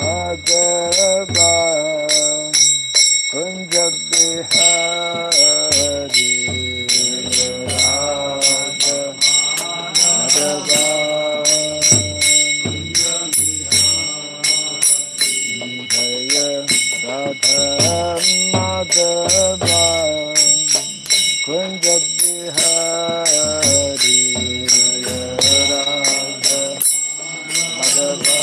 Madhava Kunja Bihari Radha Madhava Jaya Radha Madhava Kunja Bihari Radha Madhava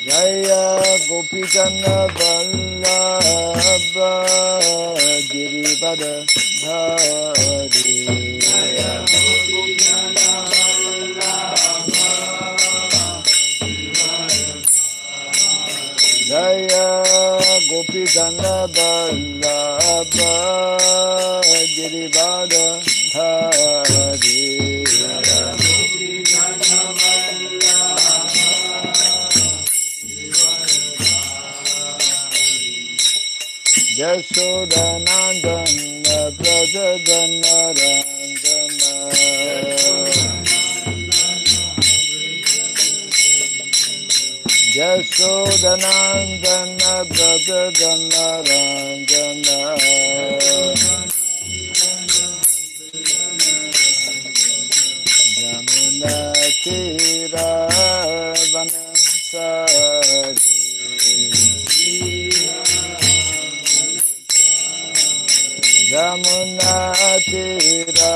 Jaya Gopijana Vallabha Girivada Dhari Jaya Gopijana Vallabha Jaya Gopijana Vallabha Girivada Dhari Jaya Gopijana Yashodanandana Brajadana Ranjana Yashodanandana Brajadana Ranjana Yamuna Tira Vanasari Yamuna Tira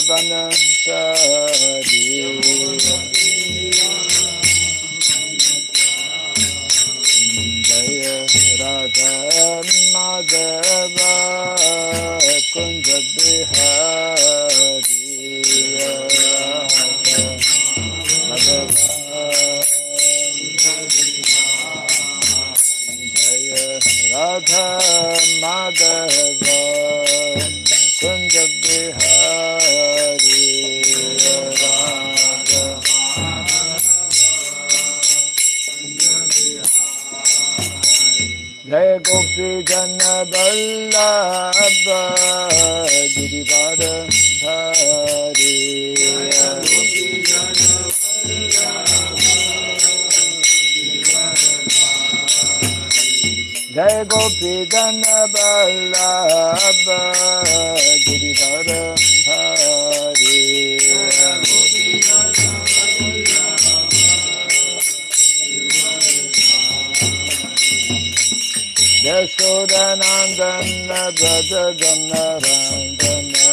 Vanasari Jaya Radha Madhava Kunja Bihari Radha Madhava Jaya Radha Madhava Kunja Bihari Radha Jaya Gopi Jana Vallabha Girivada Dhari Jaya Gopi Jana Vallabha Girivada Dhari Yashodanandana Brajadana Ranjana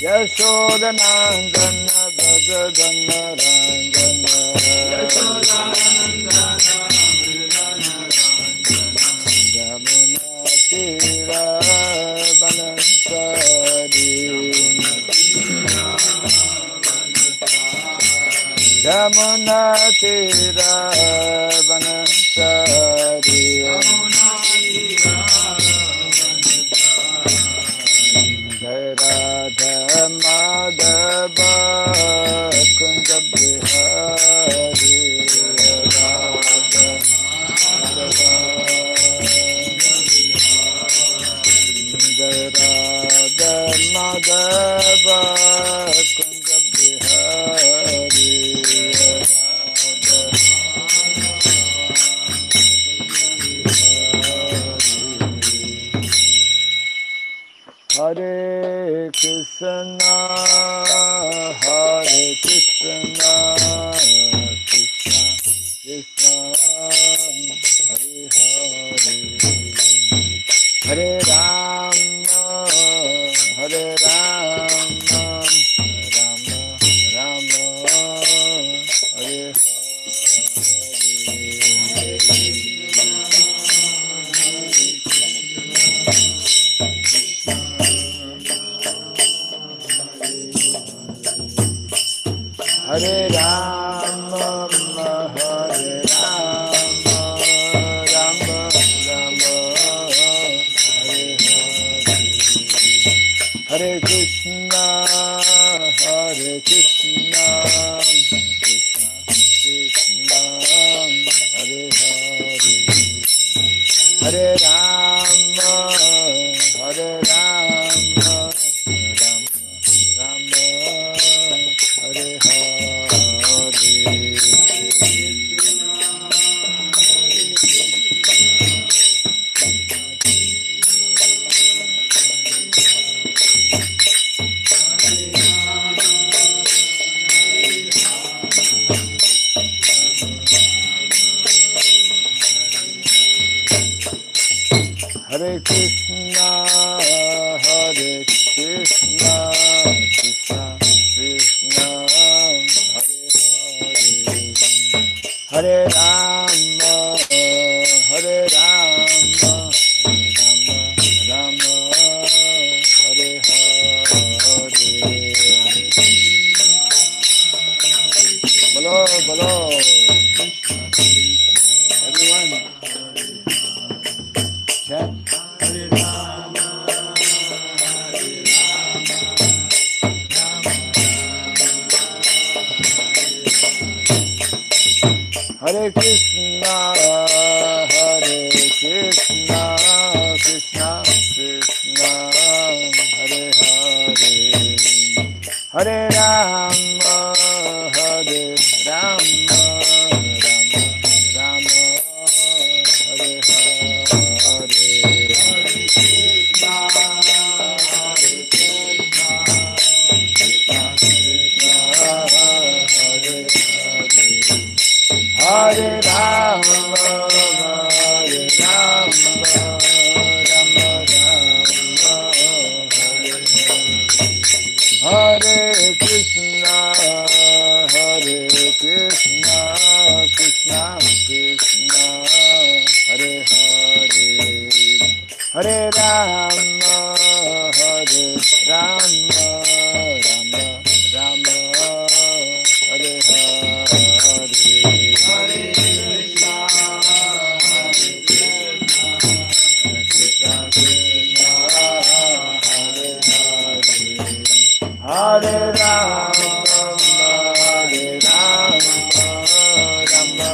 Yashodanandana Brajadana Ranjana Yamuna Tira Vanasari Yamuna Tira Vanasari Jaya Radha Madhava Kunja Bihari Radha Madhava Jaya Radha Madhava Kunja Bihari Hare Krishna, Hare Krishna, Krishna Krishna, Hare Hare, Hare Rama, Hare Rama, Rama Rama, Hare Hare. Hare Rama, Hare Rama, Rama Rama, Hare Hare. Hare Krishna, Hare Krishna, Krishna Krishna, Hare Hare. Hare Rama, Hare Rama, Krishna, Krishna Krishna, Hare Hare, Hare Rama, Hare Rama, Rama Hare Hare. Bolo, bolo. Everyone, chant. Hare Rama, Hare Krishna, Hare Krishna, Krishna Krishna, Hare Hare, Hare Rama, Hare Rama, Rama Rama, Hare Hare, Hare Krishna, Hare Krishna, Krishna Krishna, Hare Hare. Hare Rama, Hare Rama, Rama Rama, Hare Hare. Hare Krishna, Hare Krishna, Krishna Krishna, Hare Hare. Hare Rama, Hare Rama, Rama Rama, Hare Hare. Hare Krishna, Hare Krishna, Krishna Krishna, Hare Hare. Hare Rama, Hare Rama, Rama Rama,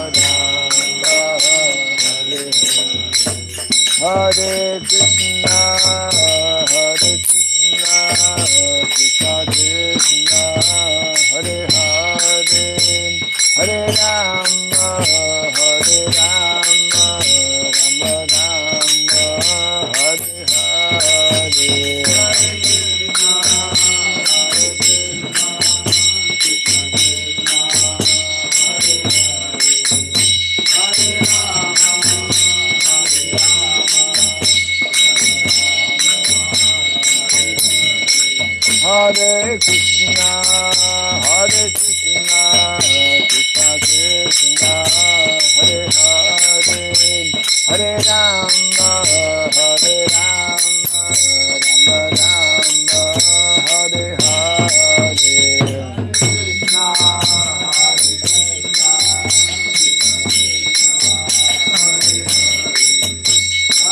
Hare Hare. Hare Krishna, Hare Krishna, Krishna Krishna, Hare Hare. Hare Rama, Hare Rama, Rama Rama, Hare Hare. Hare Krishna, Hare Krishna, Krishna Krishna, Hare Hare. Hare Rama, Hare Rama, Hare Krishna, Hare Krishna, Krishna Krishna, Hare Hare. Hare Rama, Hare Rama, Rama Rama, Hare Hare. Krishna, Hare Krishna, Krishna Krishna,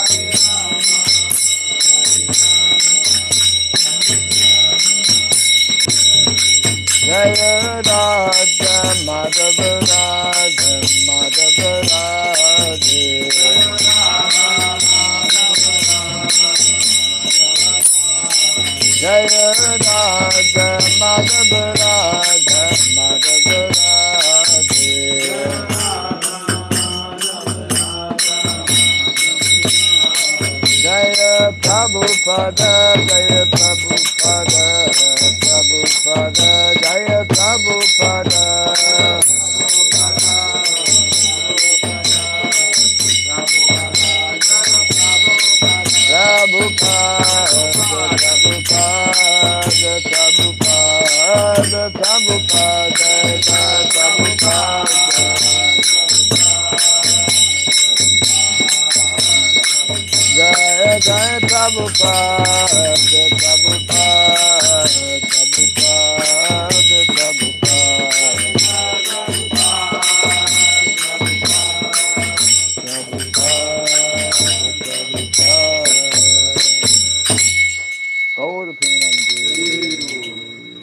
Hare Hare. Hare Rama, Hare Jaya Radha Madhava Radha Madhava Radhe. Jaya Radha Madhava Radha Madhava Radhe. Jaya Prabhupada, Jaya Prabhupada, Prabhupada, Jaya Prabhupada. Prabhupada, Prabhupada, Prabhupada, Prabhupada, Prabhupada. Jai Jai Prabhupada, Prabhupada, Prabhupada, Prabhupada. Gaur Premanande.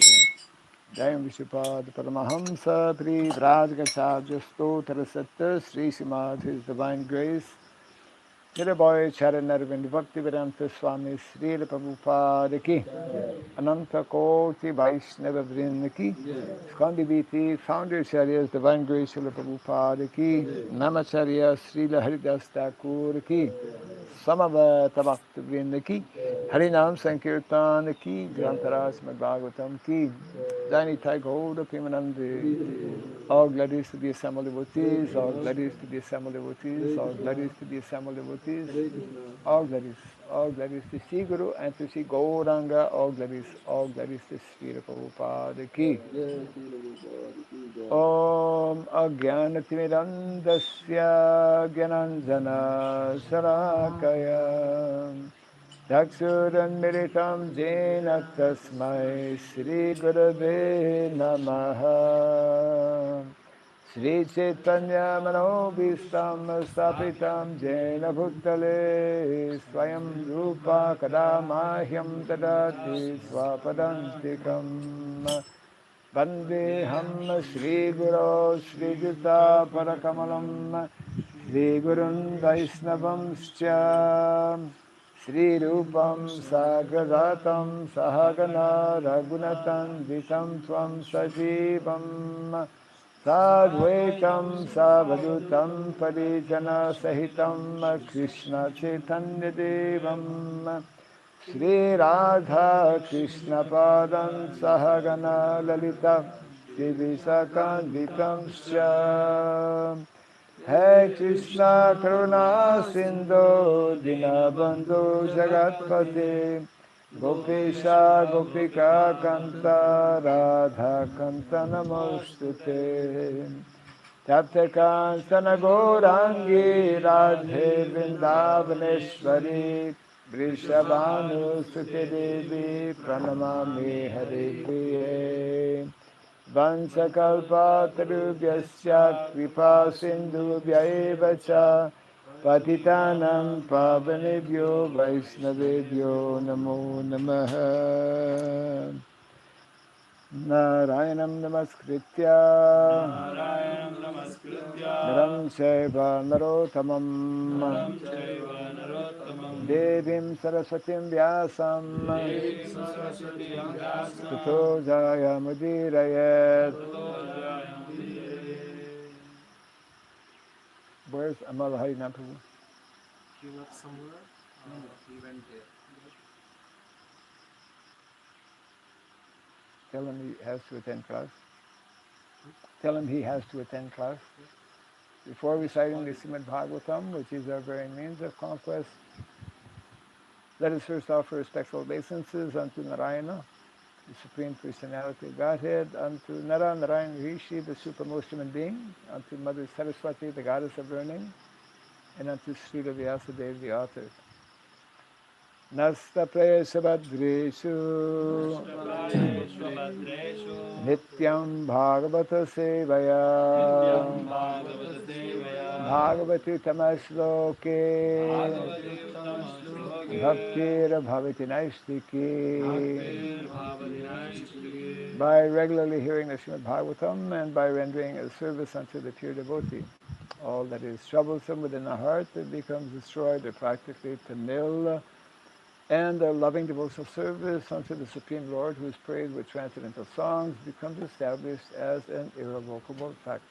Jai Vishupad Paramahamsa Pri Vrajgacharya Stotra Satta Sri Srimad His Divine Grace Boy Charan Arvind Bhakti Vedanta Swami Srila Prabhupada Ki Ananta Koti Vaishnava Vrinda Ki Skandi Biti Founder Acharyas Divine Grace Srila Prabhupada Ki Namacharya Srila Haridas Thakur Ki Samavata Bhakti Vrinda Ki Harinam Sankirtan Ki Grantaraj Srimad Bhagavatam Ki Jani Thai Gaura Premanande. All glories to the assembled devotees, all glories to the assembled devotees, all glories to the assembled devotees, all glories. all glories to Sri Guru and to Sri Gauranga, all glories to Sri Prabhupada ki. Om Ajnanatirandasya Gyananjana Sarakaya Daksuranmiritam Jena Tasmai Sri Gurave Namaha Sri Chaitanya Manobhistam Sapitam Jena Bhutale Swayam Rupa Kadamahyam Tadati Swapadantikam Vandeham Sri Guru Sri Juta Parakamalam Sri Gurun Vaisnavam Sri Rupam Sagradatam Sahagana Raghunatan Vitam Tvam Sajivam Sadvaitam Savadutam Parijana Sahitam Krishna Chaitanya Devam Shri Radha Krishna Padam Sahagana Lalita Shri Visakanditam Shyam Hey Krishna Karuna Sindhu Dinabandhu Jagatpate Gopesha Gopika Kanta Radha Kanta Namostute Tapta Kantana Gourangi Radhe Vrindavaneshwari Vrishabhanu Sute Devi Pranamami Hare Priye Vansakalpatarubhyasya kripa sindhubhya cha patitanam pavanebhyo vaishnavebhyo namo namaha Narayanam namaskritya Naram Chaiva Narottamam Devim Saraswatim Vyasam Tato Jayamudirayat. Where's Amal Harinam Prabhu? He left somewhere? No, he went there. Tell him he has to attend class. Tell him he has to attend class. Before reciting the Srimad Bhagavatam, which is our very means of conquest, let us first offer respectful obeisances unto Narayana, the Supreme Personality of Godhead, unto Nara Narayan Rishi, the supremmost human being, unto Mother Saraswati, the goddess of learning, and unto Srila Vyasadeva, the author. Nasta Prayasabhadreshu Nityam Bhagavata Sevaya Bhagavati Tamasloke Bhaktir Bhavati Naistiki. By regularly hearing the Srimad Bhagavatam and by rendering a service unto the pure devotee, all that is troublesome within the heart that becomes destroyed or practically to nil, and a loving devotional service unto the Supreme Lord, who is praised with transcendental songs, becomes established as an irrevocable fact.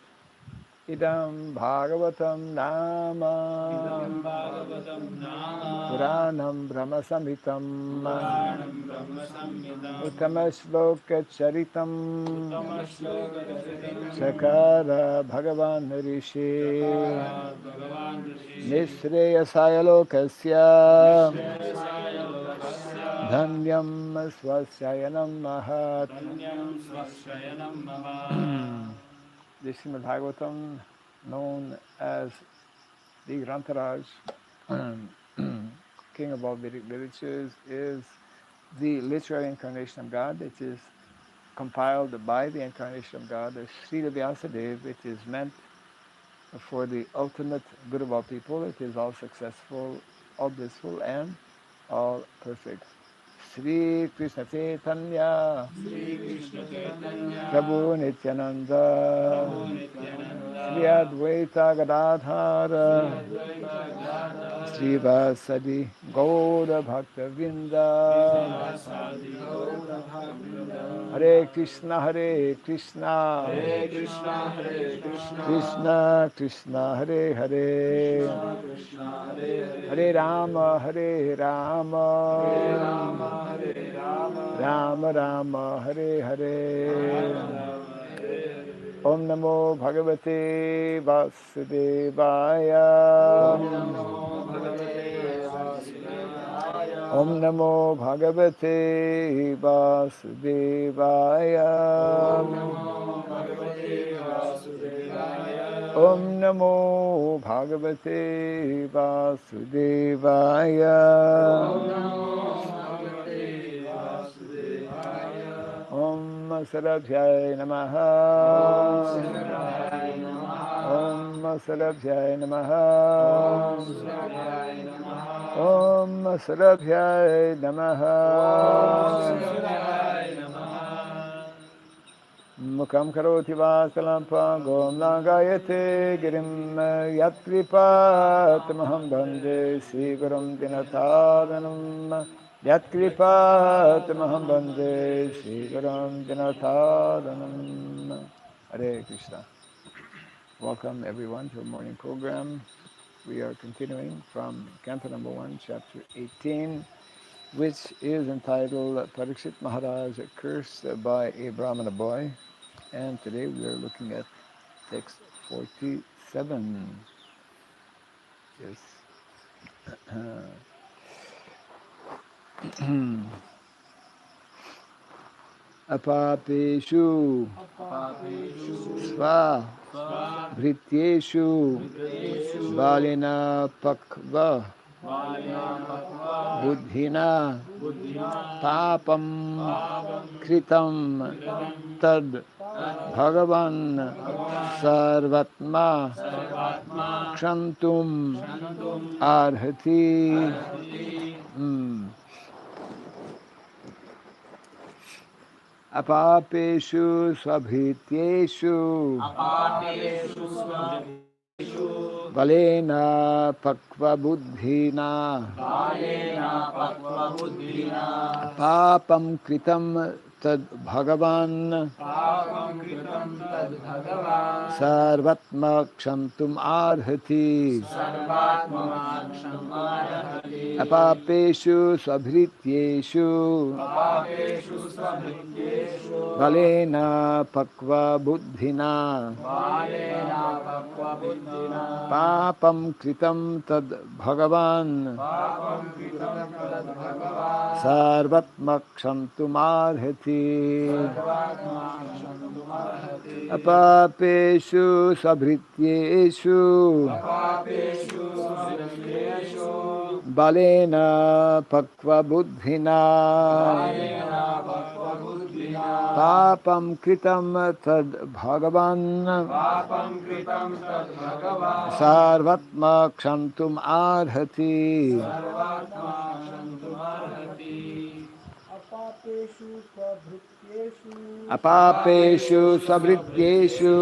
Idam Bhagavatam Nama Puranam Brahma Samhitam Uttama Charitam Sakara Bhagavan Rishi Nisreyasaya Lokasya Dhanyam Swasyayanam Mahat. The Srimad Bhagavatam, known as the Grantaraj, king of all Vedic literatures, is the literary incarnation of God. It is compiled by the incarnation of God, as Srila Vyasadeva. It is meant for the ultimate good of all people. It is all successful, all blissful, and all perfect. Sri Krishna Chaitanya Prabhu Nityananda Sri Advaita Gadadhara Sri Vasadi Gaura Bhakta Vrinda. Hare Krishna Hare Krishna Krishna Krishna Hare Hare Hare Rama Hare Rama Rama Rama Hare Hare. Om Namo Bhagavate Vasudevaya. Om Namo Bhagavate Vasudevaya. Om Namo Bhagavate Vasudevaya. Om Namo Bhagavate Vasudevaya. Om Namo Bhagavate Vasudevaya. Om Sarabhyaya Namaha. Om Sridham Namaha. Om Sarabhyaya Namaha. Om Sridham Namaha. Om Sarabhyaya Namaha. Om Sridham Namaha. Mukam karoti vasalam pangom langayate girim yatkripat maham bande sigurum dinatadanam yatkripat maham bande sigurum dinatadanam. Hare Krishna. Welcome everyone to our morning program. We are continuing from Canto number 1, chapter 18, which is entitled Parikshit Maharaj Cursed by a Brahmana Boy. And today we are looking at text 47. Yes. Apapeshu sva bhrityeshu balina pakva buddhina papam kritam tad Bhagavan sarvatma kshantum arhati. Apapeshu swabhityeshu valena pakva buddhina papam kritam tad Bhagavan sarvatma kshantum arhati. Apapeshu swabhrityeshu valena pakva buddhina papam kritam tad Bhagavan sarvatma kshantum arhati. Apapeshu swabhrityeshu balena pakva buddhina papam kritam tad Bhagavan sarvatma kshantum arhati. Apapeshu swabhrityeshu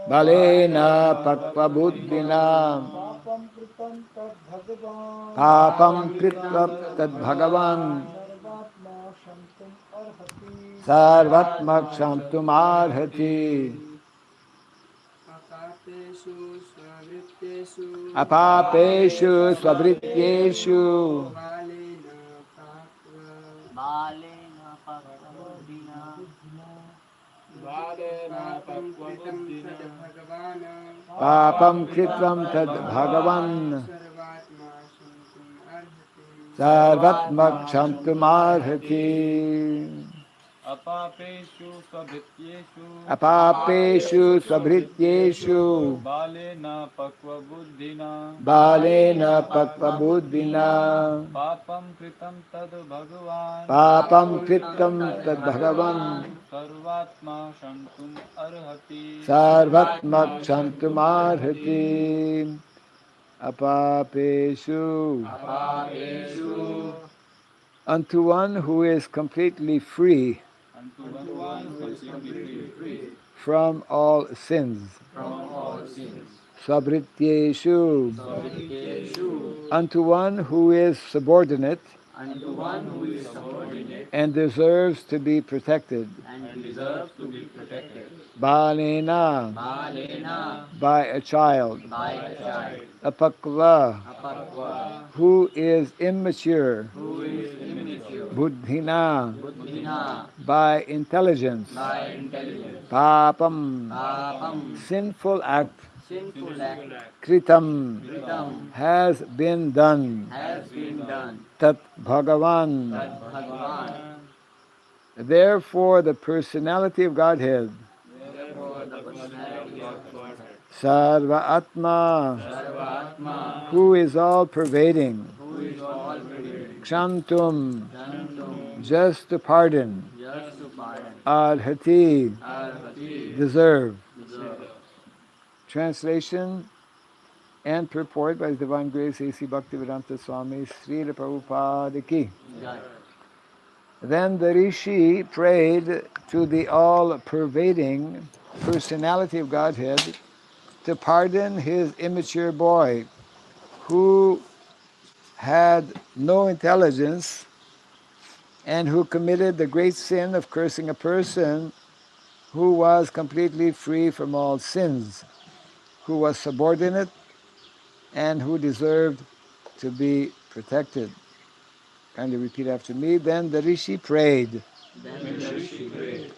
balena pakva buddhina papam kritam tad Bhagavan sarvatma kshantum arhati. Apapeshu swabhrityeshu papam kritam tad Bhagavan sarvatma kshantum arhati. Apapeshu swabhrityeshu balena pakva buddhina papam kritam tad Bhagavan sarvatma shantum arhati. Apapeshu unto one who is completely free from all sins. Sabhrityeshu unto one who is subordinate and deserves to be protected. Balena by a child. Apakva who is immature. Buddhina by intelligence. Papam sinful act. sinful act kritam Sridham has been done. has been done. Tat Bhagavan. That Bhagavan, Therefore, the personality of Godhead, therefore the personality of Godhead, Sarva Atma, Sarva Atma, who is all pervading, who is all pervading, Kshantum, Jantum, just to pardon, just to pardon, Arhati, Arhati, deserve. deserve. Translation and purport by His Divine Grace A.C. Bhaktivedanta Swami Srila Prabhupada Ki. Jai. Then the Rishi prayed to the all-pervading personality of Godhead to pardon his immature boy who had no intelligence and who committed the great sin of cursing a person who was completely free from all sins, who was subordinate, and who deserved to be protected. Kindly repeat after me. Then the Rishi prayed Then the Rishi prayed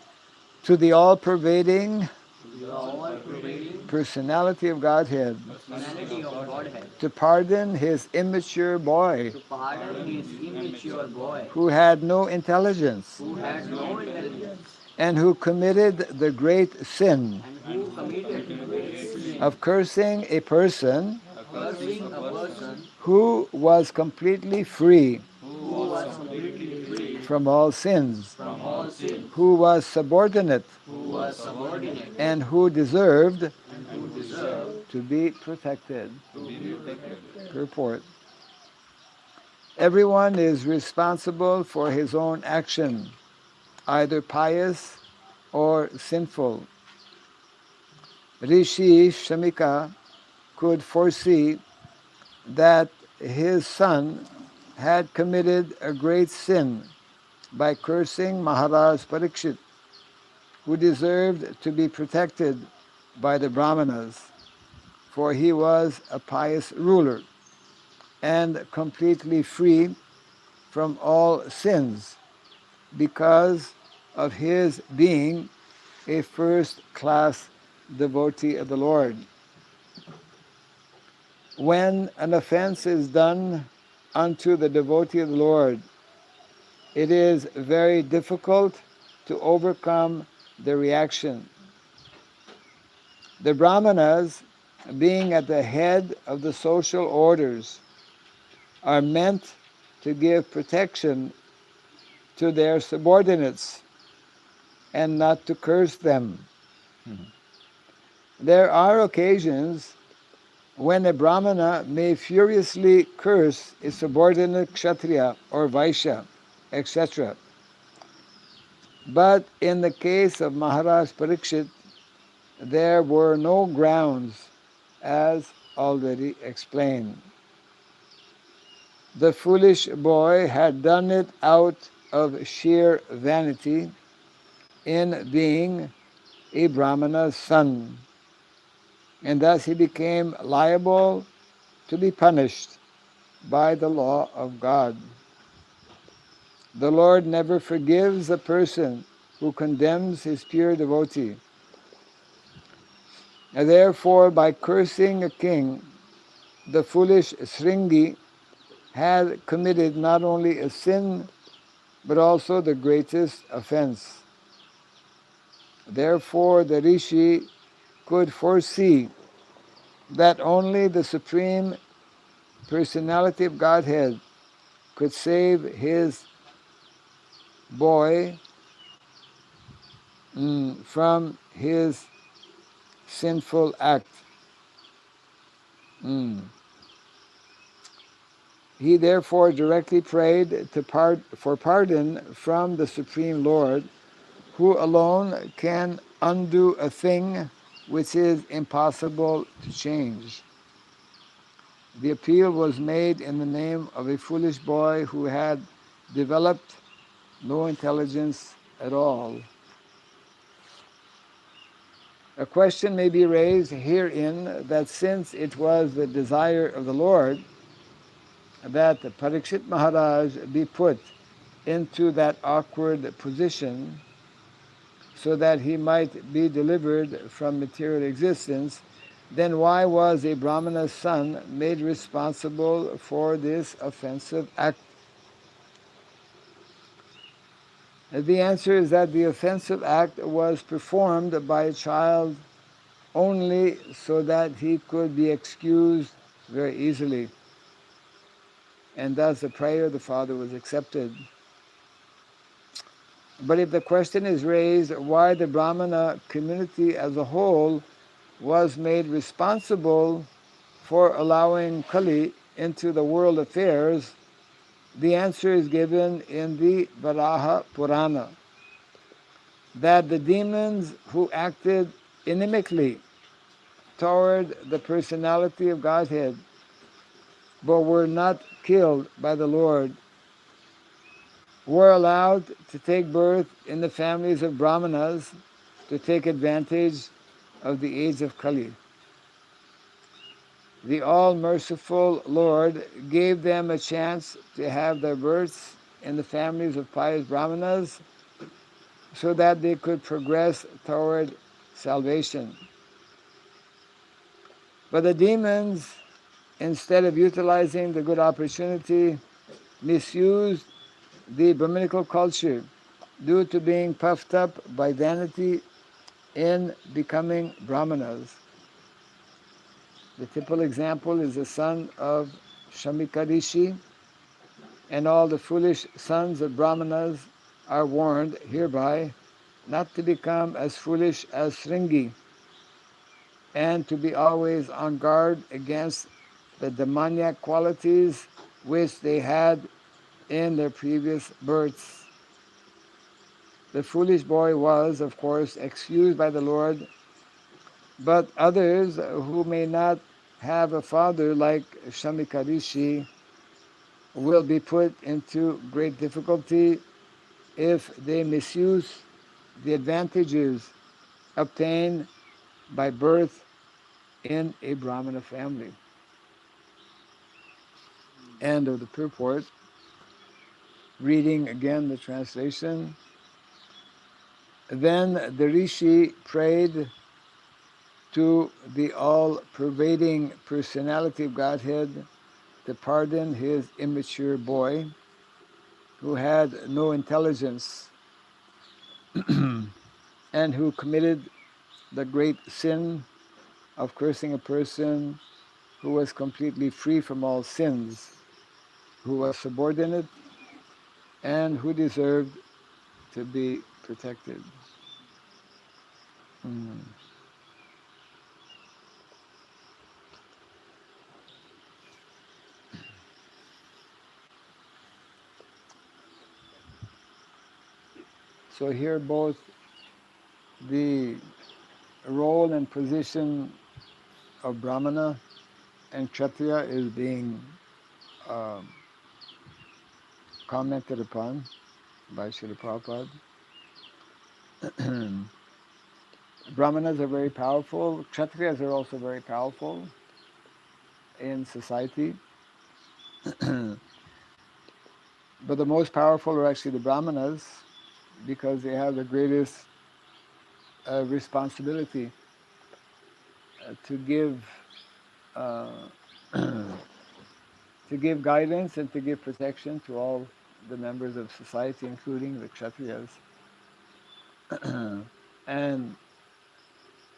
to the all-pervading to the all-pervading personality of Godhead personality of Godhead to pardon his immature boy to pardon his immature boy who had no intelligence who had no intelligence and who committed the great sin and who committed the great sin of cursing a person of cursing a person who was completely free who was completely free from all sins, from all sin, who was subordinate, who was subordinate, and who deserved and who deserved to be protected. to be protected. Purport. Everyone is responsible for his own action, either pious or sinful. Rishi Shamika could foresee that his son had committed a great sin by cursing Maharaj Parikshit, who deserved to be protected by the Brahmanas, for he was a pious ruler and completely free from all sins because of his being a first-class devotee of the Lord. When an offense is done unto the devotee of the Lord, it is very difficult to overcome the reaction. The Brahmanas, being at the head of the social orders, are meant to give protection to their subordinates and not to curse them. There are occasions when a Brahmana may furiously curse a subordinate Kshatriya or Vaishya, etc. But in the case of Maharaj Parikshit, there were no grounds, as already explained. The foolish boy had done it out of sheer vanity in being a Brahmana's son, and thus he became liable to be punished by the law of God. The Lord never forgives a person who condemns his pure devotee. And therefore, by cursing a king, the foolish Sringi had committed not only a sin, but also the greatest offense. Therefore, the Rishi could foresee that only the Supreme Personality of Godhead could save his boy from his sinful act. He therefore directly prayed for pardon from the Supreme Lord, who alone can undo a thing which is impossible to change. The appeal was made in the name of a foolish boy who had developed no intelligence at all. A question may be raised herein that since it was the desire of the Lord that Parikshit Maharaj be put into that awkward position so that he might be delivered from material existence, then why was a Brahmana's son made responsible for this offensive act? The answer is that the offensive act was performed by a child only so that he could be excused very easily. And thus the prayer of the father was accepted. But if the question is raised why the Brahmana community as a whole was made responsible for allowing Kali into the world affairs, the answer is given in the Varaha Purana, that the demons who acted inimically toward the personality of Godhead but were not killed by the Lord were allowed to take birth in the families of Brahmanas to take advantage of the age of Kali. The all-merciful Lord gave them a chance to have their births in the families of pious Brahmanas so that they could progress toward salvation. But the demons, instead of utilizing the good opportunity, misused the Brahminical culture due to being puffed up by vanity in becoming Brahmanas. The typical example is the son of Shamika Rishi, and all the foolish sons of Brahmanas are warned hereby not to become as foolish as Sringi and to be always on guard against the demoniac qualities which they had in their previous births. The foolish boy was, of course, excused by the Lord, but others who may not have a father like Shamika Rishi will be put into great difficulty if they misuse the advantages obtained by birth in a Brahmana family. End of the purport. Reading again the translation. Then the Rishi prayed to the all-pervading personality of Godhead to pardon his immature boy who had no intelligence and who committed the great sin of cursing a person who was completely free from all sins, who was subordinate, and who deserved to be protected. Mm. So here both the role and position of Brahmana and Kshatriya is being um, commented upon by Srila Prabhupada. Brahmanas are very powerful. Kshatriyas are also very powerful in society. But the most powerful are actually the Brahmanas because they have the greatest responsibility to give uh, to give guidance and to give protection to all the members of society, including the Kshatriyas. And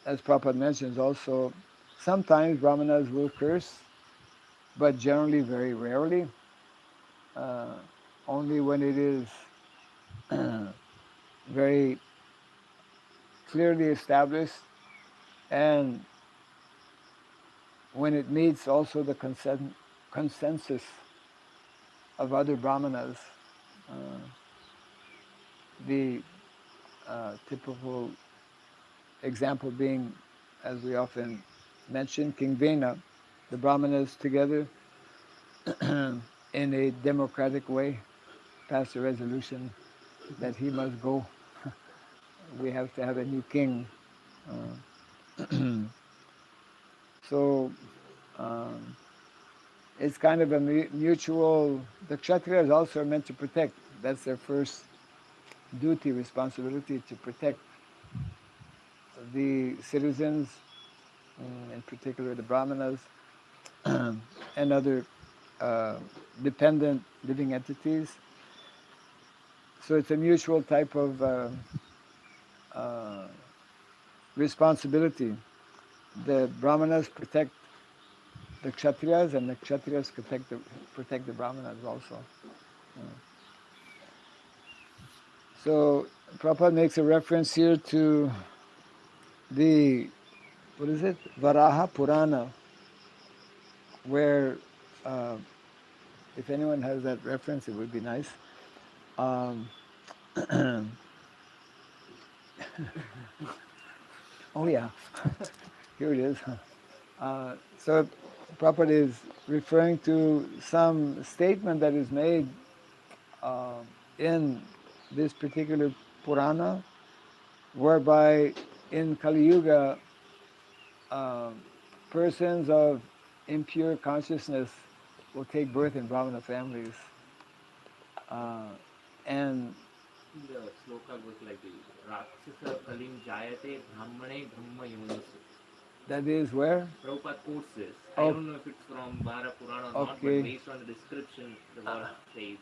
as Prabhupada mentions also, sometimes Brahmanas will curse, but generally very rarely, uh, only when it is very clearly established and when it meets also the consensus of other Brahmanas. Uh, the typical example being, as we often mention, King Vena, the Brahmanas together in a democratic way passed a resolution that he must go. We have to have a new king. So it's kind of a mutual, the Kshatriyas also are meant to protect. That's their first duty, responsibility, to protect the citizens in particular the Brahmanas, and other dependent living entities. So it's a mutual type of uh, responsibility. The Brahmanas protect the Kshatriyas, and the Kshatriyas protect the Brahmanas also. So Prabhupada makes a reference here to the, what is it, Varaha Purana, where, if anyone has that reference, it would be nice. Um, oh yeah, here it is. So Prabhupada is referring to some statement that is made in this particular Purana, whereby in Kali Yuga, persons of impure consciousness will take birth in Brahmana families. And The sloka goes like this. Rakshasa kalim jayate brahmane brahma yonis. that is where? Prabhupada quotes this. I Oh, don't know if it's from Bhara Purana or not, okay. but based on the description, the word says,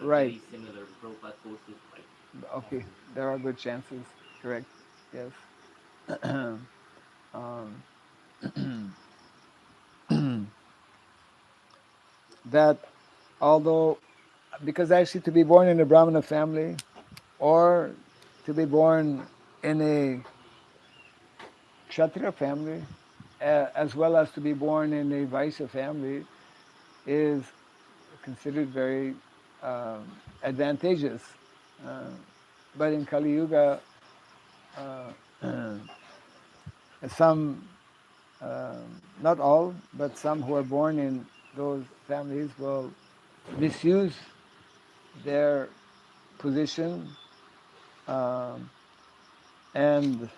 Right. very similar. Prabhupada quotes this quite Okay, often. there are good chances. Correct. Yes. That although, because actually to be born in a Brahmana family or to be born in a Kshatriya family, as well as to be born in a Vaishya family, is considered very advantageous. Uh, but in Kali Yuga, some, not all, but some who are born in those families will misuse their position, and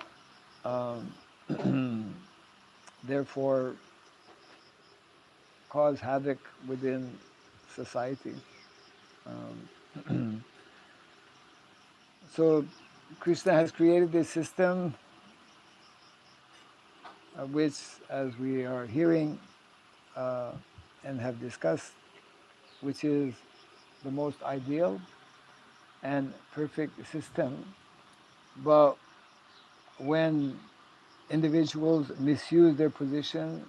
therefore cause havoc within society. So Krishna has created this system, which, as we are hearing and have discussed, which is the most ideal and perfect system. But when individuals misuse their position,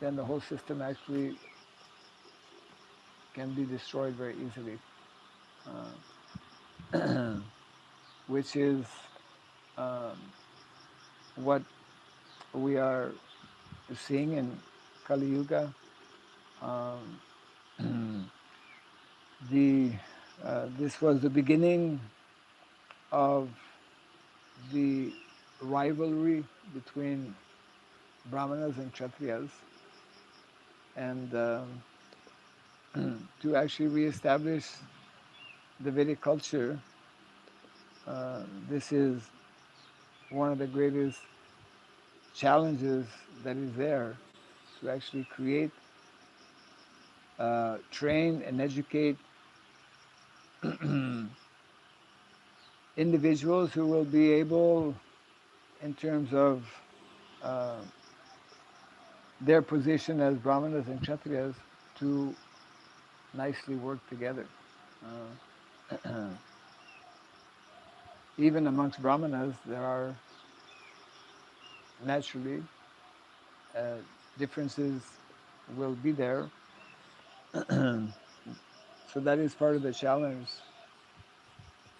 then the whole system actually can be destroyed very easily, which is what we are seeing in Kali Yuga. This was the beginning of the rivalry between Brahmanas and Kshatriyas, and to actually reestablish the Vedic culture. This is one of the greatest challenges that is there, to actually create, train, and educate individuals who will be able, in terms of their position as Brahmanas and Kshatriyas, to nicely work together. Even amongst Brahmanas, there are naturally differences will be there. So that is part of the challenge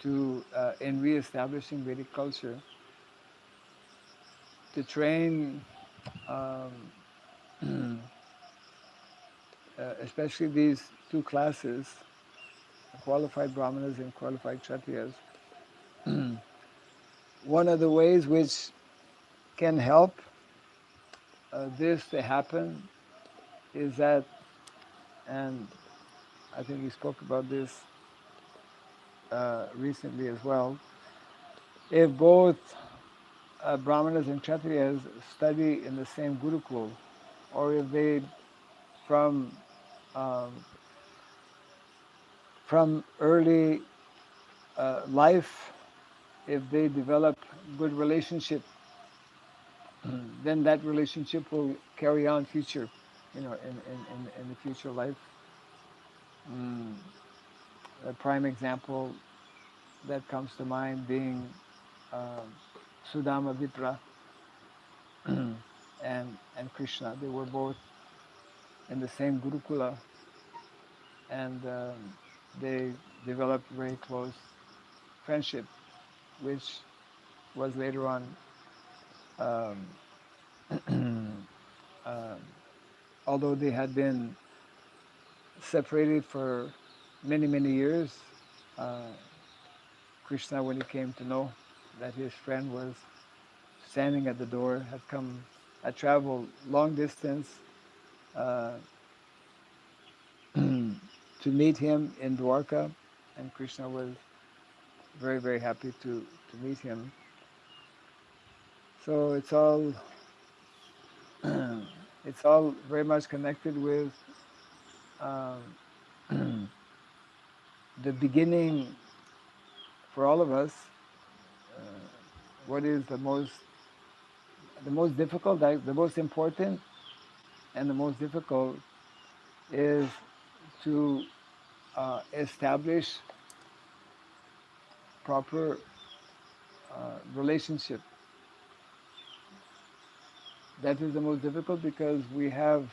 to, in reestablishing Vedic culture, to train especially these two classes, qualified Brahmanas and qualified Kshatriyas. One of the ways which can help this to happen is that, and I think we spoke about this recently as well, if both Brahmanas and Kshatriyas study in the same Gurukul, or if they, from early life, if they develop good relationship then that relationship will carry on future, in the future life. Mm, a prime example that comes to mind being uh, Sudama Vipra and Krishna. They were both in the same Gurukula, and they developed very close friendship, which was later on, um, uh, although they had been separated for many, many years, uh, Krishna, when he came to know that his friend was standing at the door, had traveled long distance uh, to meet him in Dwarka, and Krishna was very, very happy to meet him. So it's all very much connected with um, the beginning for all of us. Uh, what is the most difficult, the most important, and the most difficult is to establish proper relationship. That is the most difficult because we have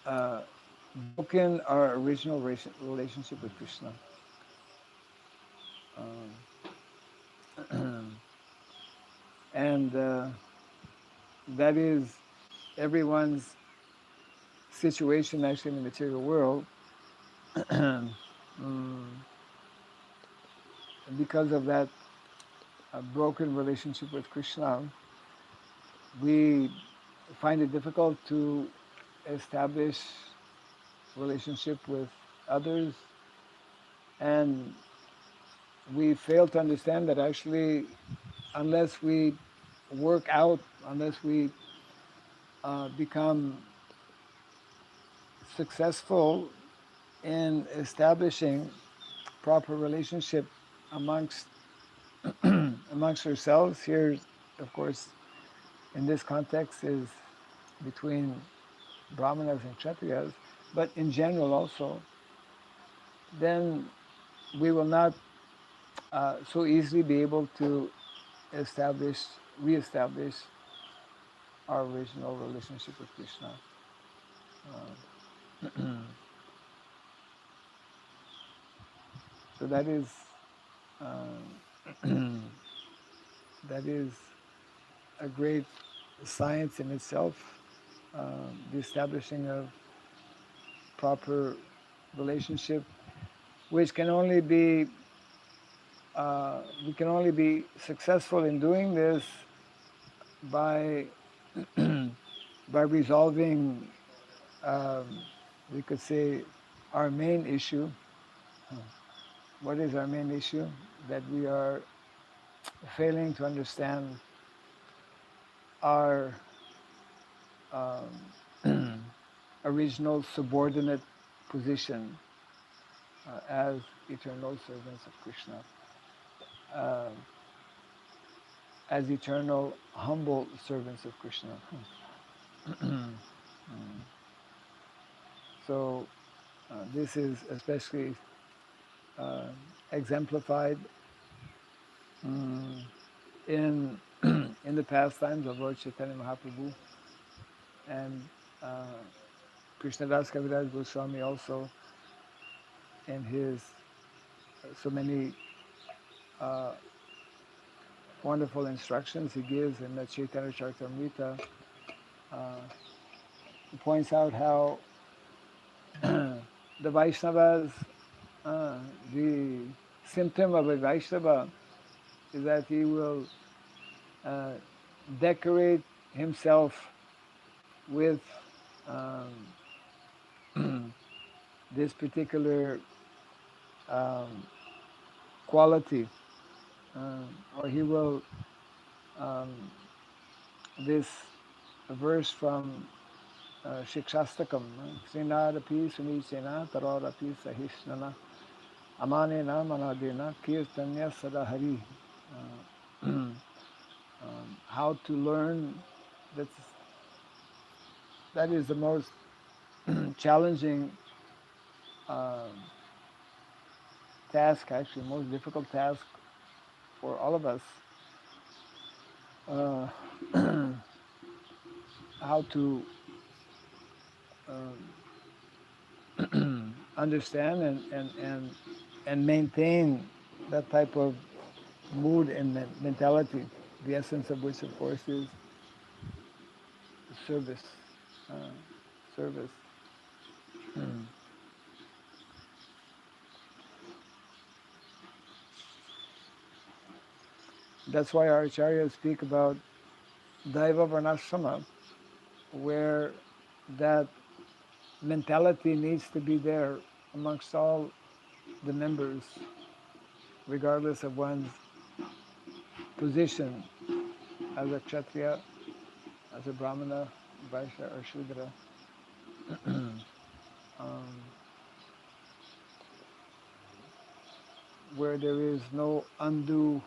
uh, broken our original relationship with Krishna. And that is everyone's situation actually in the material world. Mm, because of that broken relationship with Krishna, we find it difficult to establish relationship with others, and we fail to understand that actually unless we work out, unless we become successful in establishing proper relationship amongst amongst ourselves, here of course in this context is between brahmanas and kshatriyas, but in general also, then we will not so easily be able to reestablish our original relationship with Krishna. So that is that is a great science in itself, the establishing of proper relationship, which can only be we can only be successful in doing this by by resolving, we could say, our main issue. What is our main issue? That we are failing to understand our original subordinate position as eternal servants of Krishna, uh, as eternal humble servants of Krishna. So this is especially exemplified in in the pastimes of Lord Chaitanya Mahaprabhu and Krishnadas Kaviraj Goswami also, in his so many wonderful instructions he gives in the Chaitanya Charitamrita. He points out how the Vaishnavas, the symptom of a Vaishnava is that he will decorate himself with this particular quality, or he will, this verse from Shikshastakam, Srinadapi Sunicena Tarorapi Sahishnana Amanena Manadena Kirtanya Sadahari. how to learn. That is the most challenging task, actually, most difficult task for all of us. Uh, how to understand and maintain that type of mood and mentality, the essence of which, of course, is service. Uh, service. That's why our acharyas speak about Daiva Varnashrama, where that mentality needs to be there amongst all the members, regardless of one's position as a Kshatriya, as a Brahmana, Vaishya, or Shudra. um, where there is no undue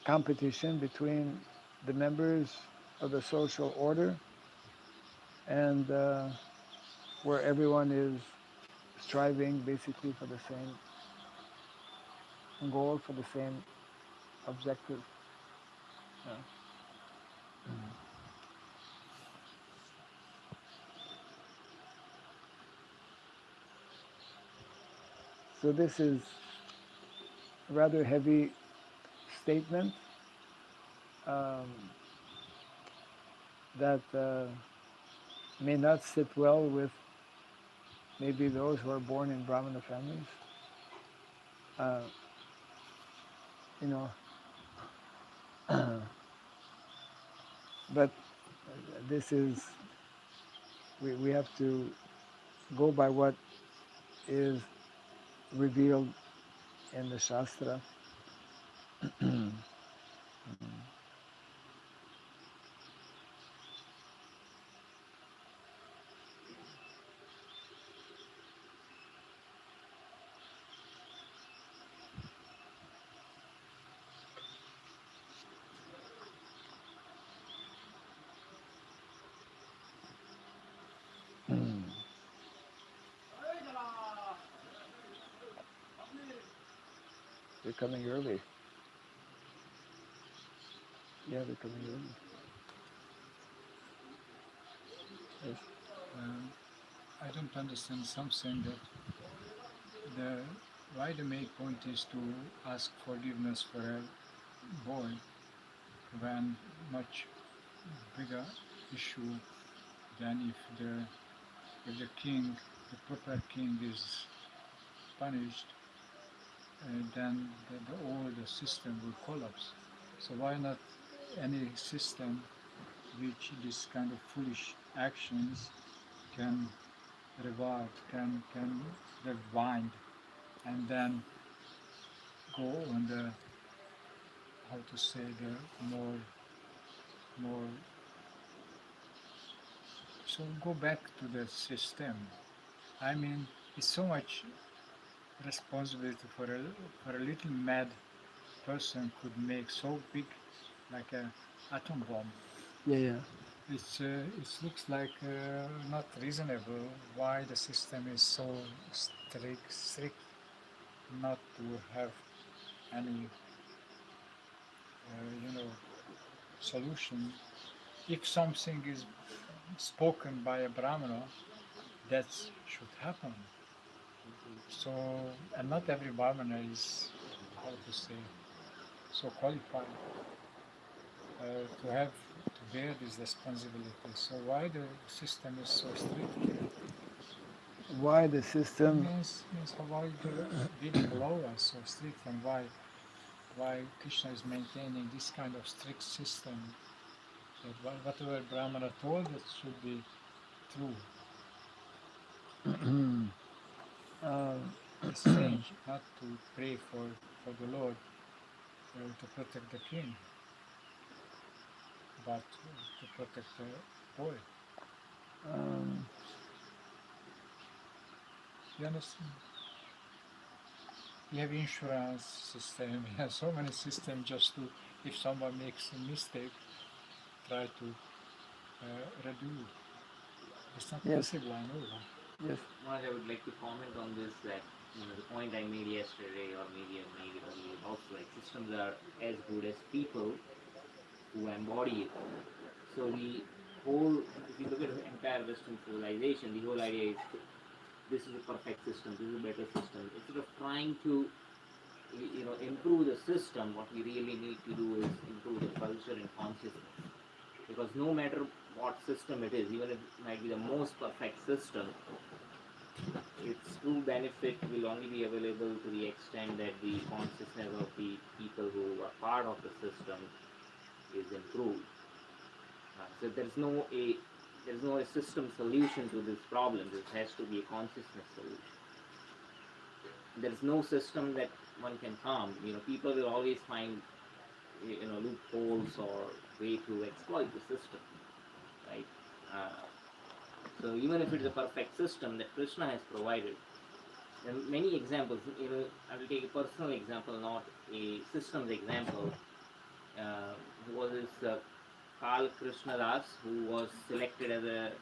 competition between the members of the social order, and where everyone is striving basically for the same goal, for the same objective. Yeah. So this is a rather heavy statement um, that may not sit well with maybe those who are born in Brahmana families. Uh, you know, but this is, we have to go by what is revealed in the Shastra. They're coming early. Yeah, they're coming early. Yes. I don't understand something that the why the main point is to ask forgiveness for a boy when much bigger issue than if the king, the proper king is punished, then all the system will collapse. So why not any system which this kind of foolish actions can reward, can rewind, and then go on the, how to say, the more so go back to the system. I mean, it's so much responsibility for a little mad person could make so big, like a atom bomb. Yeah, yeah. It looks like not reasonable why the system is so strict not to have any solution. If something is spoken by a Brahmana, that should happen. So, and not every Brahmana is, how to say, so qualified to bear this responsibility. So why the system is so strict? Why the system? Means why the being below us so strict, and why Krishna is maintaining this kind of strict system, that whatever Brahmana told, it should be true. It's strange not to pray for the Lord to protect the king, but to protect the boy. You understand? We have insurance system, we have so many systems just to if someone makes a mistake, try to redo. It's not Yes. possible, I know that. Yes. Maharaj, I would like to comment on this, that the point I made yesterday, or maybe I made it earlier also, like systems are as good as people who embody it. So the whole, if you look at the entire Western civilization, the whole idea is this is a perfect system, this is a better system. Instead of trying to improve the system, what we really need to do is improve the culture and consciousness. Because no matter what system it is, even if it might be the most perfect system, its true benefit will only be available to the extent that the consciousness of the people who are part of the system is improved. So there's no a system solution to this problem. This has to be a consciousness solution. There's no system that one can harm. People will always find loopholes or way to exploit the system, right? So even if it's a perfect system that Krishna has provided, there are many examples. I will take a personal example, not a systems example. Who was this Kal Krishna Das, who was selected as a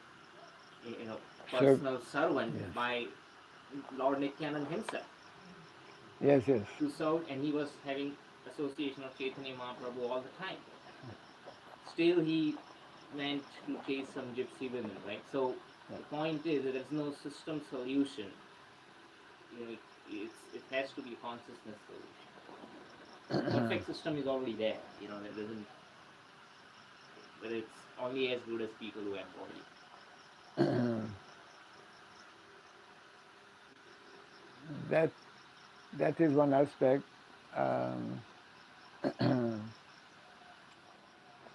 personal servant Yes. by Lord Nityanand himself Yes, yes. to serve, and he was having association of Chaitanya Mahaprabhu all the time. Still, he went to chase some gypsy women, right? So the point is that there's no system solution. It has to be a consciousness solution. The perfect system is already there. That doesn't. But it's only as good as people who embody it. That is one aspect.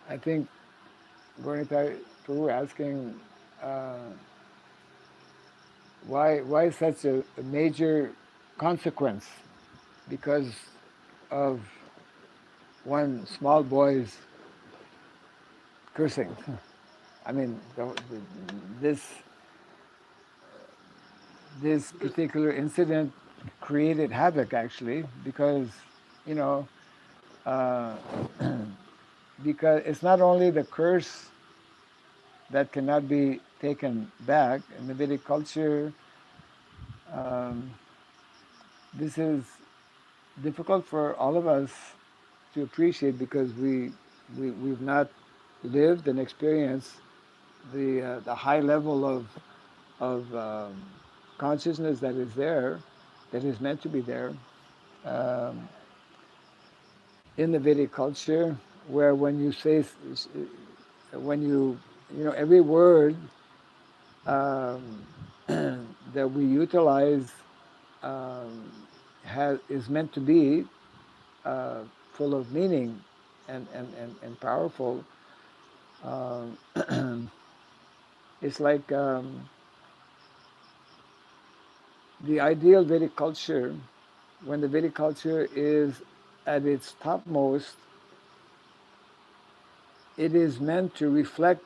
I think Gauritai Prabhu asking why such a major consequence because of one small boy's cursing. I mean, this particular incident created havoc actually because because it's not only the curse that cannot be taken back in the Vedic culture. This is difficult for all of us to appreciate because we've not lived and experienced the high level of consciousness that is there, that is meant to be there in the Vedic culture, where when you say, when every word that we utilize is meant to be full of meaning and powerful. It's like the ideal Vedic culture, when the Vedic culture is at its topmost, it is meant to reflect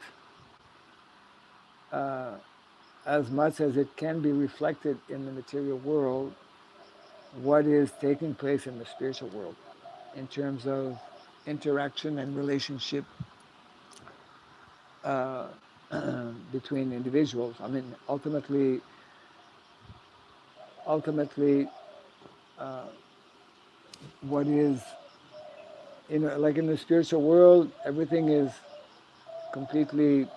as much as it can be reflected in the material world what is taking place in the spiritual world in terms of interaction and relationship between individuals. I mean, ultimately, what is, like in the spiritual world, everything is completely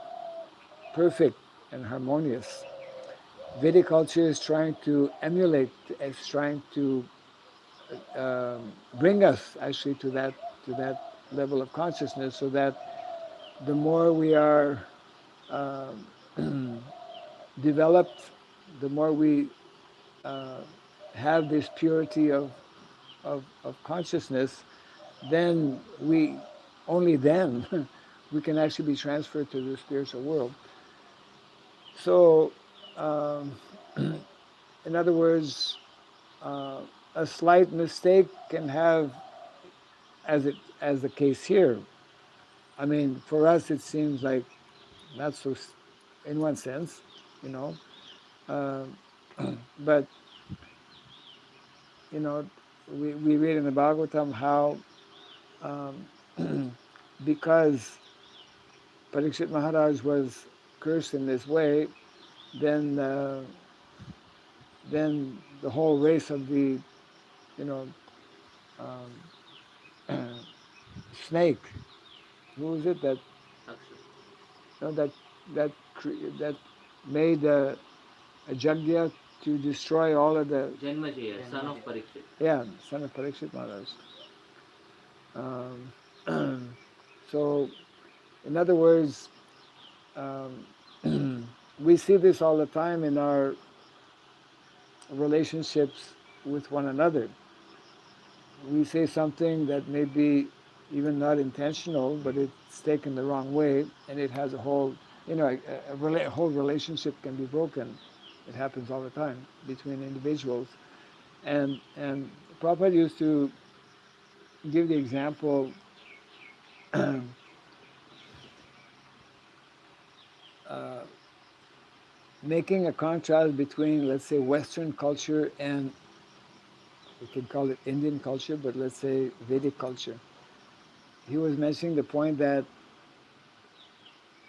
perfect and harmonious. Vedic culture is trying to emulate, is trying to bring us actually to that level of consciousness, so that the more we are developed, the more we have this purity of consciousness, then only then we can actually be transferred to the spiritual world. So, in other words, a slight mistake can have, as the case here. I mean, for us it seems like not so, in one sense, but we read in the Bhagavatam how because Parikshit Maharaj was cursed in this way, then the whole race of the, you know, snake. Who was it that Akshay. that made a yajna to destroy all of the Janmajaya, son of Parikshit. son of Parikshit Maharaj. So, in other words, we see this all the time in our relationships with one another. We say something that may be even not intentional, but it's taken the wrong way, and it has a whole, a whole relationship can be broken. It happens all the time between individuals. And Prabhupada used to give the example making a contrast between, let's say, Western culture and, we can call it Indian culture, but let's say Vedic culture. He was mentioning the point that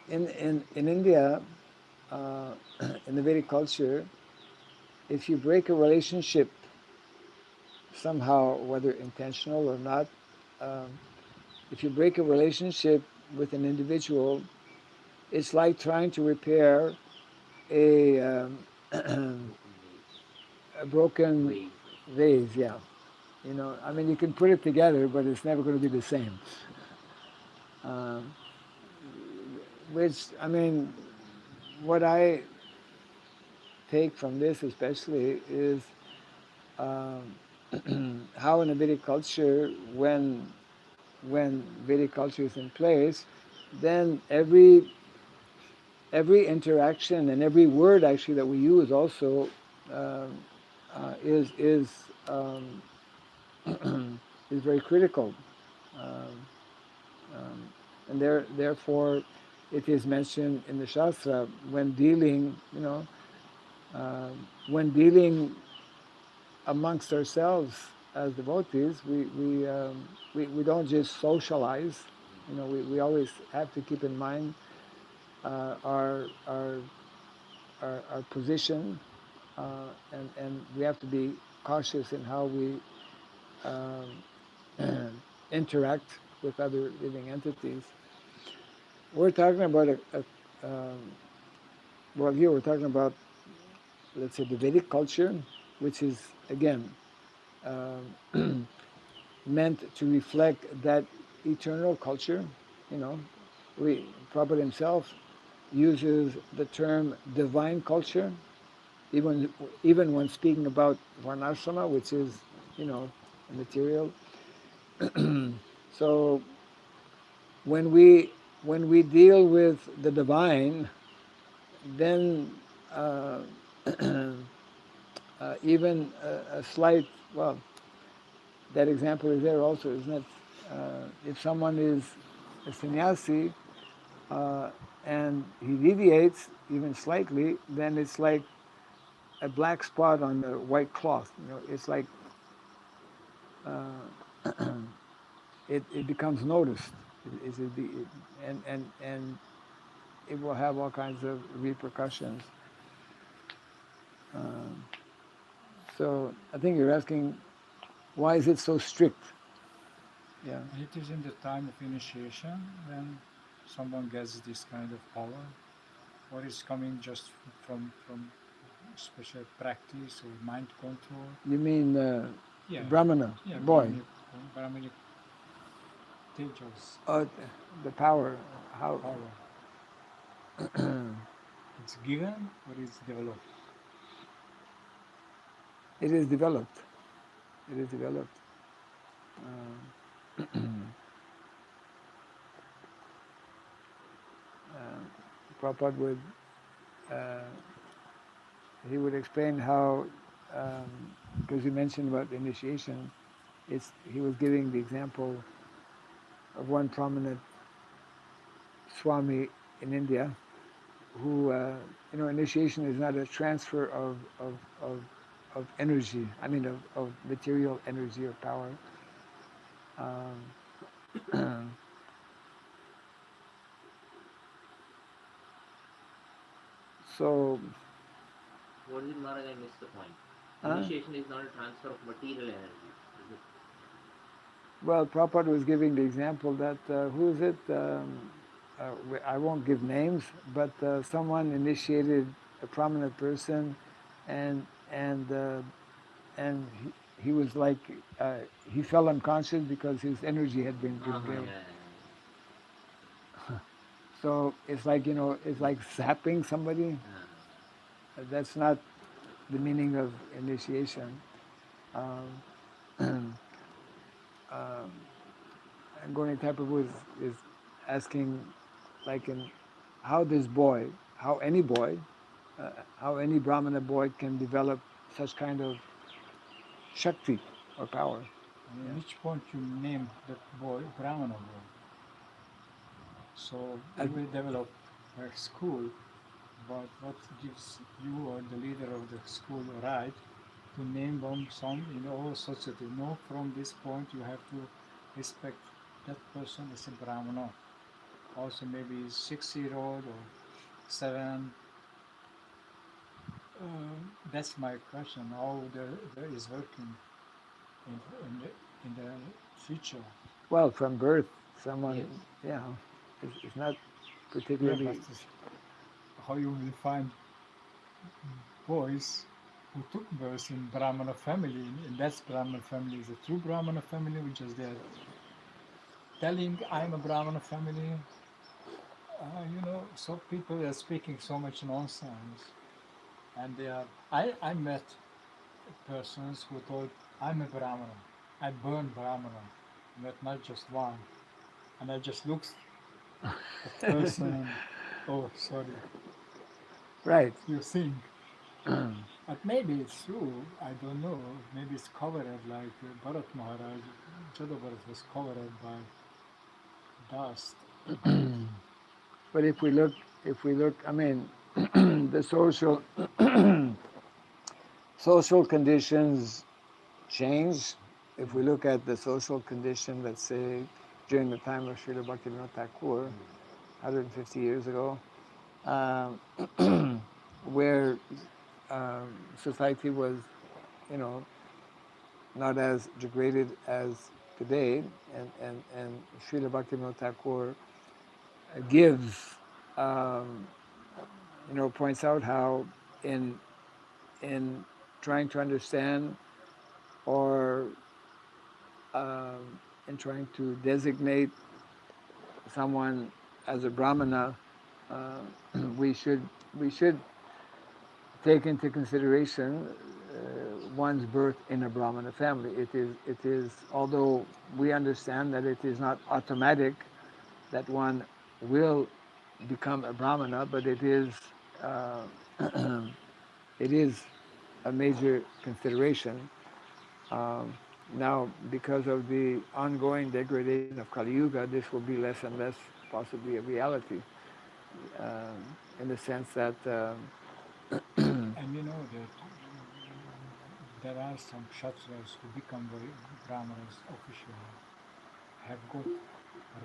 in India, in the Vedic culture, if you break a relationship somehow, whether intentional or not, um, if you break a relationship with an individual, it's like trying to repair a, a broken vase. Yeah, I mean, you can put it together, but it's never going to be the same. Which, I mean, what I take from this especially is how in a Vedic culture, when Vedic culture is in place, then every interaction and every word actually that we use also is is very critical, and therefore it is mentioned in the Shastra when dealing, when dealing amongst ourselves as devotees, we don't just socialize. We always have to keep in mind our position, and we have to be cautious in how we interact with other living entities. We're talking about well, here we're talking about, let's say, the Vedic culture, which is again meant to reflect that eternal culture. Prabhupada himself uses the term divine culture, even when speaking about varnashrama, which is, material. So when we deal with the divine, then even a slight, well, that example is there also, isn't it? If someone is a sannyasi and he deviates even slightly, then it's like a black spot on the white cloth. It's like it becomes noticed. And it will have all kinds of repercussions. So I think you're asking, why is it so strict? Yeah. And it is in the time of initiation when someone gets this kind of power, or is coming just from special practice or mind control. You mean Yeah. Brahmana, Yeah, boy? Brahmanic teachers. The power. How? Power. It's given or it's developed? It is developed. It is developed. Prabhupada would he would explain how, because you mentioned about the initiation, he was giving the example of one prominent Swami in India, who initiation is not a transfer of energy. I mean, of material energy or power. So, What is it, Maharaj? I missed the point. huh? Initiation is not a transfer of material energy. Is it? Well, Prabhupada was giving the example that, who is it? I won't give names, but someone initiated a prominent person, and and uh, and he was like, he fell unconscious because his energy had been Uh-huh, drained. yeah. So it's like, it's like zapping somebody. That's not the meaning of initiation. Um, um, and Goni Thakur is asking, like, how any boy, how any Brahmana boy can develop such kind of Shakti or power. And in Yeah. each point you name that boy Brahmana boy. So you And- will develop a school, but what gives you or the leader of the school a right to name them some in all society? No, from this point you have to respect that person as a Brahmana. Also maybe he's 6-year-old or 7. That's my question. How there is working in the future. Well, from birth, someone, Yes. it's not Yeah, particularly. but how you will find boys who took birth in Brahmana family, and that's Brahmana family is a true Brahmana family, which is they're telling I'm a Brahmana family. So people are speaking so much nonsense, and they are. I met persons who told I'm a Brahmana. I burn Brahmana, but not just one. And I just looked at the person. Oh, sorry. Right. You think. But maybe it's true, I don't know. Maybe it's covered like Bharat Maharaj, Jada Bharat was covered by dust. But if we look, I mean, the social conditions change. If we look at the social condition, let's say during the time of Srila Bhaktivinoda Thakur, 150 years ago, um, where society was, you know, not as degraded as today, and Srila Bhaktivinoda Thakur gives, um, points out how in trying to understand or in trying to designate someone as a brahmana, uh, we should we should take into consideration one's birth in a brahmana family. It is although we understand that it is not automatic that one will become a brahmana, but it is uh, it is a major consideration. Um, Now, because of the ongoing degradation of Kali Yuga, this will be less and less possibly a reality, in the sense that And you know that there are some kshatriyas who become brahmanas officially, have got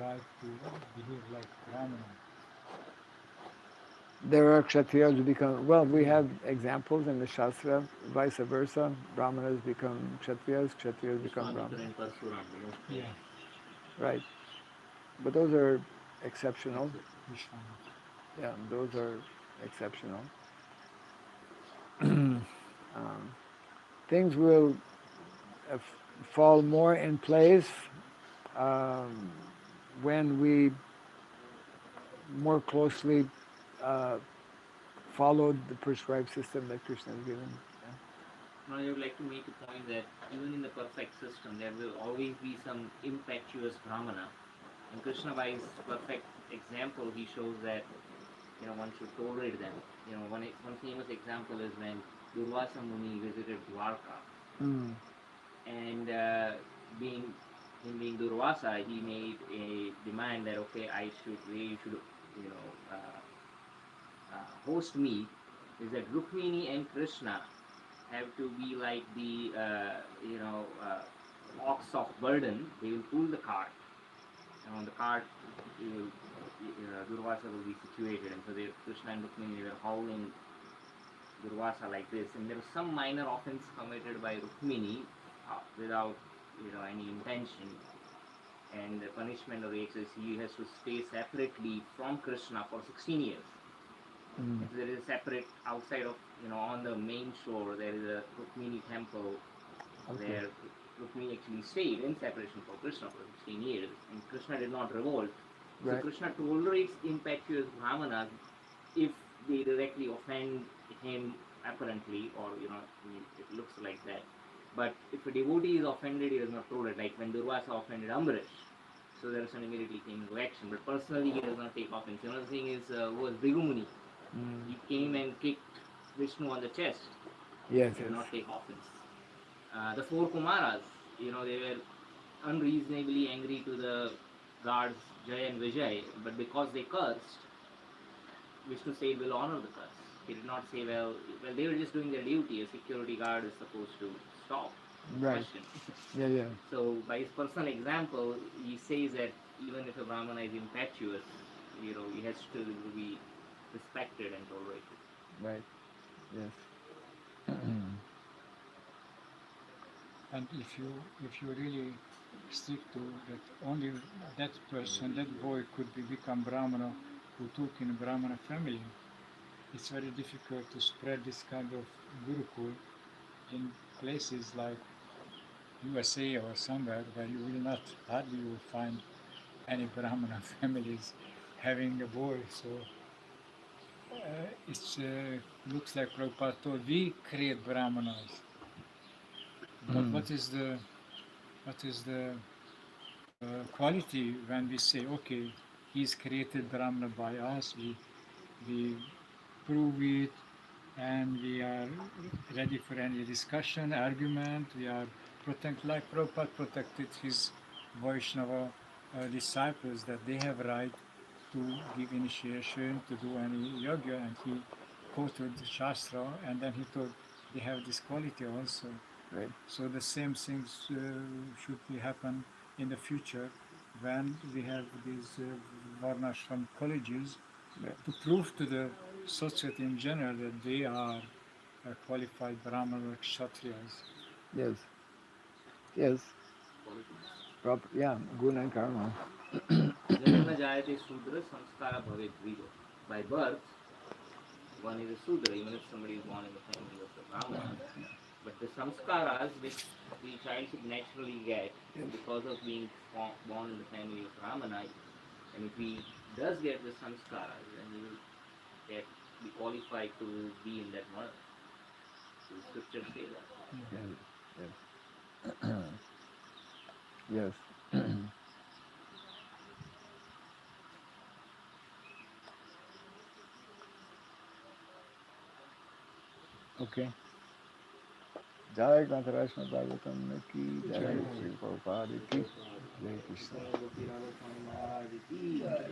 right to behave like brahmana. there are kshatriyas who become, well, we have examples in the Shastra, vice versa. Brahmanas become kshatriyas become Vishwamitra brahmanas. and Parsuram, the most Yeah, famous. Right. But those are exceptional. Except Vishwamitra. Yeah, those are exceptional. Things will fall more in place um, when we more closely uh, followed the prescribed system that Krishna has given. now I would like to make a point that even in the perfect system, there will always be some impetuous brahmana. And Krishna, by his perfect example, he shows that one should tolerate them. One famous example is when Durvasa Muni visited Dwarka, Mm. and being him being Durvasa, he made a demand that okay, you should host me. Is that Rukmini and Krishna have to be like the ox of burden. They will pull the cart, on the cart, Durvasa will be situated, and so Krishna and Rukmini were howling Durvasa like this, and there was some minor offense committed by Rukmini without any intention, and the punishment of the is he has to stay separately from Krishna for 16 years. Mm. There is a separate outside of on the main shore there is a Rukmini temple where Rukmini actually stayed in separation from Krishna for 16 years, and Krishna did not revolt. So Right. Krishna tolerates impetuous brahmanas if they directly offend him apparently, or it looks like that. But if a devotee is offended, he does not tolerate. Like when Durvasa offended Ambarish, so Darshan immediately came into action. But personally, he does not take offense. Another thing is who was Brigumuni. Mm. He came and kicked Vishnu on the chest. Yes, He did yes. not take offense. The four Kumaras, they were unreasonably angry to the gods Jaya and Vijay, but because they cursed, Vishnu said, "Will honor the curse." He did not say, "Well, they were just doing their duty. A security guard is supposed to stop." Right. Question. Yeah, yeah. So, by his personal example, he says that even if a Brahmana is impetuous, he has to be respected and tolerated. Right. Yes. And if you really stick to that, only that person, that boy could become Brahmana who took in a Brahmana family. It's very difficult to spread this kind of Gurukul in places like USA or somewhere where you will not, hardly you will find any Brahmana families having a boy. So it looks like Prabhupada told, we create Brahmanas. But what is the quality when we say, okay, he's created Brahmana by us, we prove it, and we are ready for any discussion, argument, we are like Prabhupada protected his Vaishnava disciples, that they have right to give initiation, to do any yoga, and he quoted Shastra, and then he told they have this quality also. Right. So the same things should happen in the future when we have these Varnashram colleges, Right. to prove to the society in general that they are qualified Brahmana or Kshatriyas. Yes. Yes. Yeah. Guna and karma. Janma jayate Sudra samskara bhavet Dvigo. By birth, one is a Sudra, even if somebody is born in the family of the Brahmana. But the samskaras which the child should naturally get because of being born in the family of Brahmana, and if he does get the samskaras, then he will be qualified to be in that mother. So the scriptures say that. Yes. Yes. Okay. Jai Gantharaj Bhagavatam ki Jai Shri Prabhupada ki Jai Krishna. Gopinath Swami Maharaj ki Jai.